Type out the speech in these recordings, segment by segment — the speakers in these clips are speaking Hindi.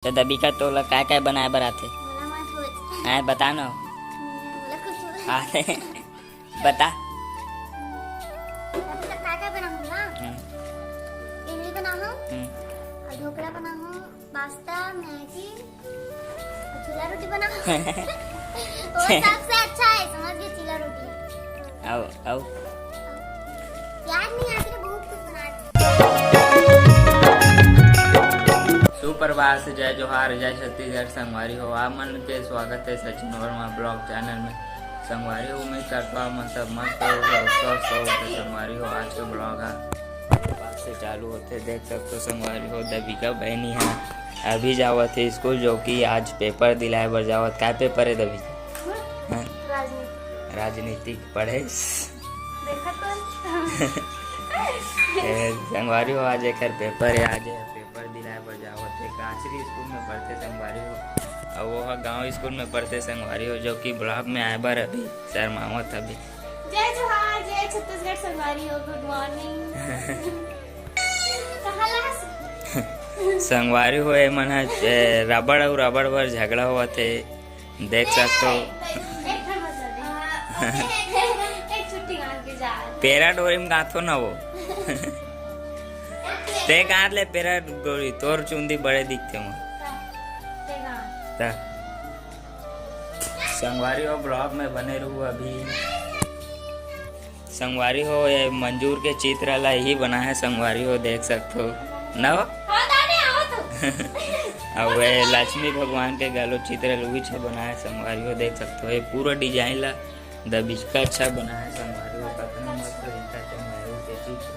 तो दबीका तो काय काय बनाए बराथे है बता ना अरे बता काय बनाऊंगा इडली बनाऊं ढोकला बनाऊं पास्ता मैगी चूल्हा रोटी बनाऊं वो सबसे अच्छा है समझ गए चूल्हा रोटी आओ आओ याद नहीं आती तो बहुत कुछ बना सुप्रभात जय जोहार जय छत्तीसगढ़ संगवारी हो आप मन के स्वागत है सचिन वर्मा ब्लॉग चैनल में। संगवारी उम्मीद करता हूँ सब मस्त हो स्वस्थ हो संगवारी हो। आज के ब्लॉग से चालू होते देख सकते हो संगवारी हो दबीका बहनी है अभी जावत है स्कूल जो कि आज पेपर दिलाए बर जावत। क्या पेपर है दबीका? राजनीतिक पढ़े संगवारी हो आज एक पेपर है आज पेपर दिलाए बर जावत है। कांचरी स्कूल में पढ़ते संगवारी हो और वो गांव स्कूल में पढ़ते संगवारी हो जो कि ब्लॉग में आए बार अभी शर्मावत अभी। जय जोहार जय छत्तीसगढ़ संगवारी हो गुड मॉर्निंग संगवारी हो मन रबड़ और रबड़ पर झगड़ा हुआ थे देख सकते हो। पेरा डोरी में गाथो ना वो ते गाथ ले पेरा डोरी तोर चुंदी बड़े दिखते मुझे। संगवारी हो ब्लॉग में बने रहूं अभी। संगवारी हो ये मंजूर के चित्र ला ही बना है संगवारी हो देख सकते हो ना अब वे लक्ष्मी भगवान के गलो चित्र लुई छे बना है संगवारी हो देख सकते हो। ये पूरा डिजाइन ला दबिका अच्छा बना है संगवारी हो कितना मस्त रहता है मयूर के चित्र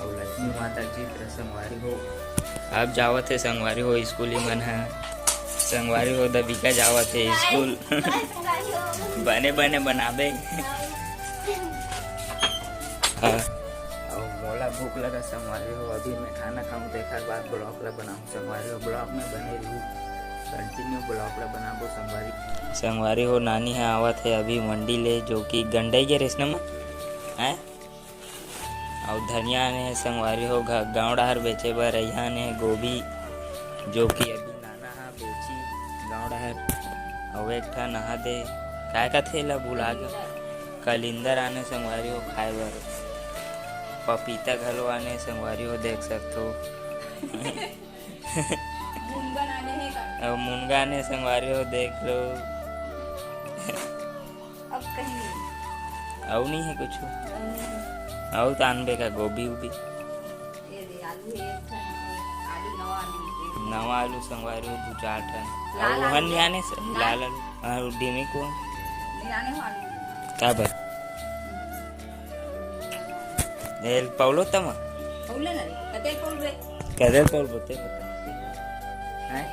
और लक्ष्मी माता चित्र संगवारी हो। अब जावत है संगवारी हो स्कूल ही मन है संगवारी हो दबिका जावत है स्कूल बने बने बनाबे मोला भूख लगा संगवारी हो अभी मैं खाना खाऊं देखा बाद ब्लॉग ला बनाऊं संगवारी हो। ब्लॉग में बने रहूं कंटिन्यू ब्लॉग ला बनाबो संगवारी हो। नानी है आवत है अभी मंडी ले जो कि गंडई के रेशनम है और धनिया ने संगवारी हो गाँव डाहर बेचे बर यहाँ ने गोभी जो कि अभी नाना हा बेची गाँव डाहर और एक ठा नहा दे काय का थे ला भुला गया कलिंदर आने संगवारी हो खाए बर पपीता घलो आने संगवारी हो देख सकते हो और मुनगा आने संगवारी हो देख लो अब कहीं और नहीं है कुछ और तानबे का गोभी उभी नवा आलू संगवारी हो 2-4 टन और हन आने लाल आलू और डिमी को का भाई एल पाउलो तमा पौले ना कदे पाउल बोते बता हैं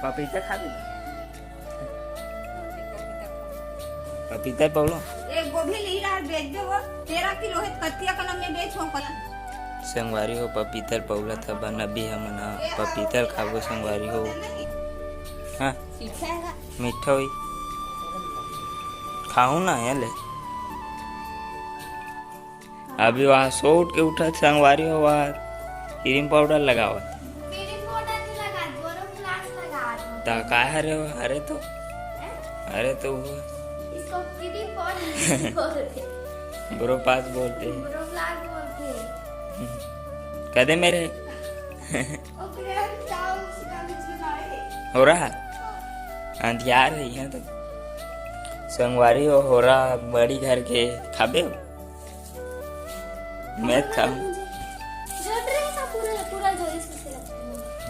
पपीता खा भी पपीता पाउलो एक गोभी ली रहा बेच दो 13 किलो है कत्तिया कलम में बेचो कलम संगवारी हो पपीतर पाउला था बना भी हम ना पपीतर खाबो संगवारी हो। हां सीखेगा मीठा हुई खाऊं ना ये ले अभी वहाँ सो उठ के उठा संगवारी हो वहाँ क्रीम पाउडर लगावत ता का हरे अरे तो इसको क्रीम पाउडर बोलते ब्रो पास बोलते कदे मेरे हो रहा अंधियार है यहाँ तक संगवारी हो रहा बड़ी घर के खाबे हो मैं खाऊं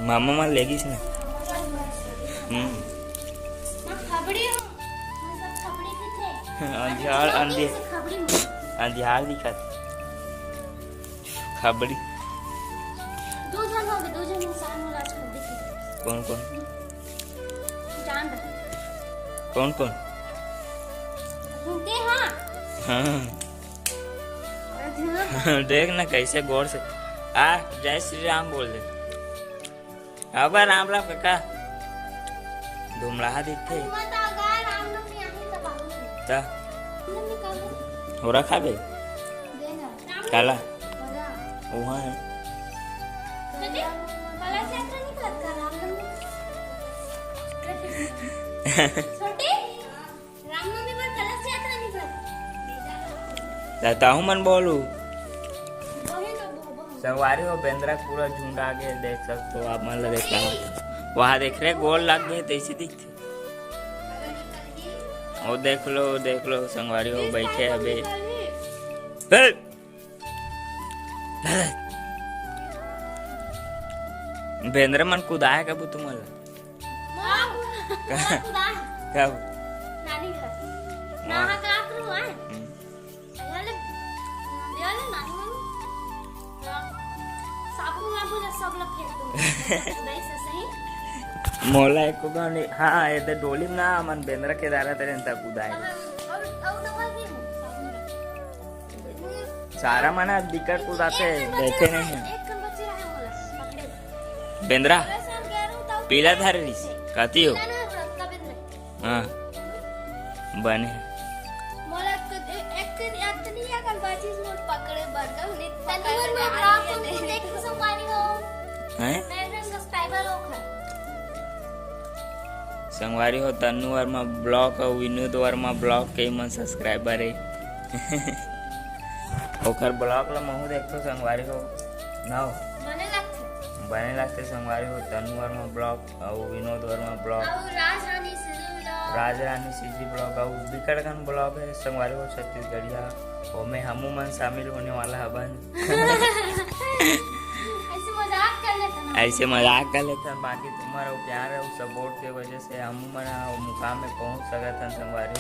मामा मान लेगी ना अंधियार दिखा खबड़ी कौन कौन कौन कौन हाँ देख ना कैसे गौर से आ जय श्री राम बोल दे अब राम राम काका धुमला दिखे हो रखा बे काला वहाँ है छोटी रामनवमी पर कलश यात्रा निकल जाता हूँ मन बोलू वही ना वो संगवारी हो बेंद्रा पूरा झुंड आगे देख सकते हो आप, मान लो देखता हूँ वहाँ देख रहे गोल लग गए तो ऐसे दिखते। वो देख लो संगवारी हो बैठे अबे बेंद्रा मन कुदाए कबू तुम्हाला कब नानी घर ना का करू है याले याले नानी मन साबुन ना बोला सब लोग फेंक दो नहीं से सही मोला एक को गाने हाँ ये तो डोली में ना मन बेंद्रा के दारा तेरे इंता कुदाए और दवा की सारा मना दिक्कत कुदाते देखे नहीं हैं एक कन बच्चे रहे मोला पकड़े बेंद्रा सर कह रहा हूं तो पीला धारी कहती हो हाँ बने मोला एक इतनी या कल बाजी नोट पकड़े बरका हुनी तनवर में ब्लॉग को देख के संवारी हो हैं मेरे सब्सक्राइबर हो खा संगवारी हो तन्नू वर्मा ब्लॉग और विनोद वर्मा ब्लॉग के मन सब्सक्राइबर है ओकर ब्लॉग ला महू देखो संगवारी हो ना बने लगते संगवारी हो तन्नू वर्मा ब्लॉग और विनोद वर्मा ब्लॉग और राजरानी सीजी ब्लॉग और बिकटगन ब्लॉग है संगवारी हो छत्तीसगढ़िया और में हमू मन शामिल होने वाला है बन ऐसे मजाक कर लेते हैं बाकी तुम्हारा प्यार है सपोर्ट के वजह से हम मन मुकाम में पहुंच सकते हैं संगवारी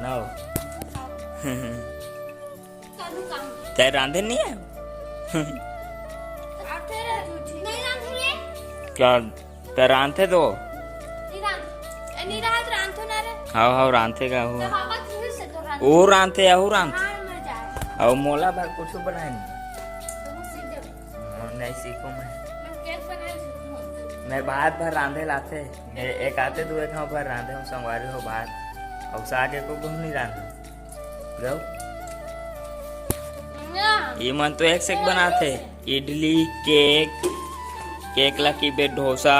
ना हो चाहे रांधे नहीं है क्या तो रांधे दो हाँ रांधे का हुआ वो रांधे या रांधे और मोला भर कुछ बनाए नहीं सीखो मैं भात भर रांधे लाते एक आते दो एक भर रांधे हूँ संगवारी हो भात और साग एक को नहीं रांधे गौ ये मन तो एक से एक बनाते इडली केक ला की बे डोसा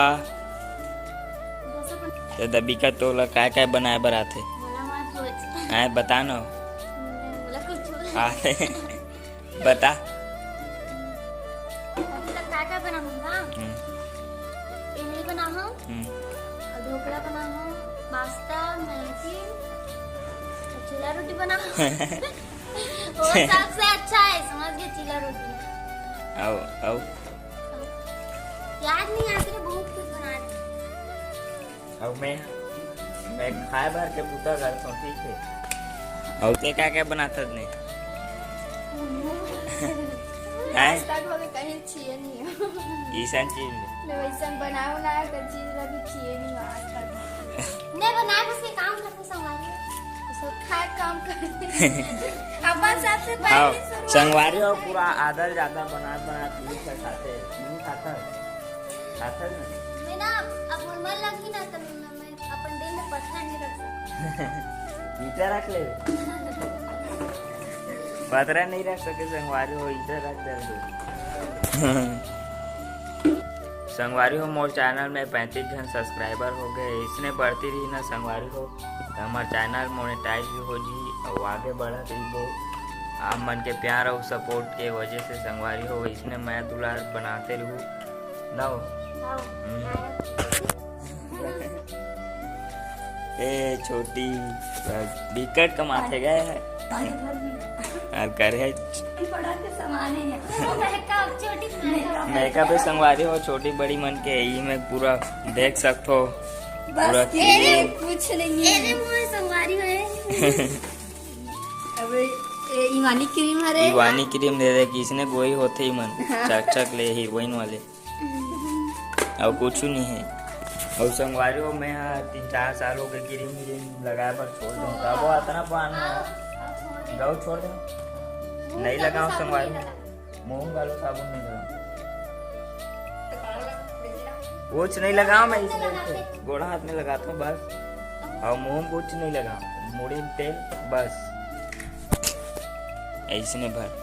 तो दबी का तो ला काय बनाए बराते आए बता ना बता ढोकला बनाऊं पास्ता मैगी चीला रोटी बनाऊं वो सबसे अच्छा है समझ गए चीला रोटी आओ याद नहीं आती बहुत कुछ बना रही अब मैं खाए भर के बूता करता हूँ ठीक है और ते क्या बनाता नहीं कहीं छिए नहीं ईसान चीज वैसन बनाओ ना तो चीज लगी छिए नहीं आज तक नहीं बनाए उसके काम करते संगवारी खाए काम करते अपन सबसे पहले संगवारी और पूरा आदर ज्यादा बना तीन से खाते नहीं खाता मैं ना अब मन लगी ना तो मैं अपन दिन में पत्थर नहीं रख सकता ईटा रख ले पतरा नहीं रख सके संगवारी हो ईटा रख दे संगवारी हो मोर चैनल में 35 जन सब्सक्राइबर हो गए इसने बढ़ती रही ना संगवारी हो हमारे चैनल मोनेटाइज भी हो जी और आगे बढ़त रही वो आप मन के प्यार और सपोर्ट के वजह से संगवारी हो इसने मैं दुलार बनाते रहूँ ना हो ए छोटी विकेट कमाते गए है और करे मेकअप पे संगवारी हो छोटी बड़ी मन के यही में पूरा देख सकते हो पूरा कुछ नहीं है संगवारी है अब ईवानी क्रीम हरे ईवानी क्रीम दे दे किसने गोई होते ही मन चक ले हीरोइन वाले और कुछ नहीं है और संगवारी हो मैं 3-4 साल हो गए क्रीम लगाए पर छोड़ दूँ अब वो इतना पान गाँव छोड़ दो नहीं लगाओ संगवारी मुँह गालो साबुन नहीं लगाओ कुछ नहीं लगाओ मैं इसमें गोड़ा हाथ में लगाता हूँ बस और मुँह कुछ नहीं लगाओ मुड़ी तेल बस ऐसे भर